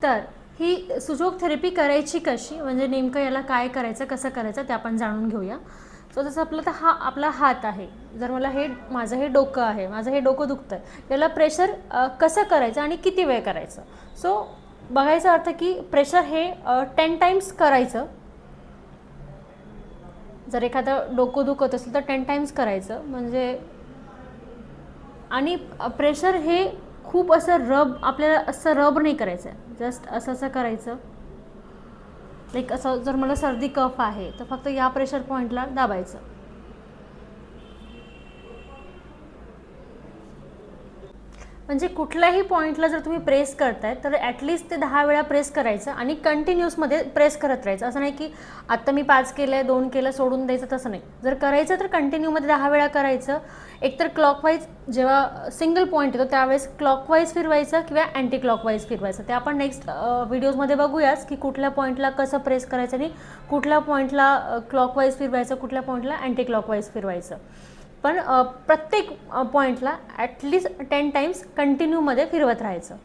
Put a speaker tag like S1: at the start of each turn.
S1: तर ही सुजोग थेरपी करायची कशी, म्हणजे नेमकं याला काय करायचं, कसं करायचं ते आपण जाणून घेऊया. सो जसं आपलं तर हा आपला हात आहे, जर मला माझं हे डोकं आहे, माझं हे डोकं दुखतं आहे, त्याला प्रेशर कसं करायचं आणि किती वेळ करायचं. सो बघायचा अर्थ की प्रेशर हे 10 टाइम्स करायचं. जर एखादं डोकं दुखत असेल तर 10 टाइम्स करायचं म्हणजे. आणि प्रेशर हे खूप असं आपल्याला असं रब नाही करायचं आहे, जस्ट असं करायचं. लाईक असं जर मला सर्दी कफ आहे तर फक्त या प्रेशर पॉईंटला दाबायचं. म्हणजे कुठल्याही पॉईंटला जर तुम्ही प्रेस करताय तर ॲटलिस्ट ते 10 वेळा प्रेस करायचं आणि कंटिन्यूसमध्ये प्रेस करत राहायचं. असं नाही की आत्ता मी 5 केलं, 2 केलं, सोडून द्यायचं, तसं नाही. जर करायचं तर कंटिन्यूमध्ये 10 वेळा करायचं. एकतर क्लॉकवाईज जेव्हा सिंगल पॉईंट येतो त्यावेळेस क्लॉकवाईज फिरवायचं किंवा अँटी क्लॉकवाईज फिरवायचं. ते आपण नेक्स्ट व्हिडिओजमध्ये बघूयाच की कुठल्या पॉईंटला कसं प्रेस करायचं आणि कुठल्या पॉईंटला क्लॉकवाईज फिरवायचं, कुठल्या पॉईंटला अँटी क्लॉकवाईज फिरवायचं. पण प्रत्येक पॉईंटला ॲटलिस्ट 10 टाइम्स कंटिन्यूमध्ये फिरवत राहायचं.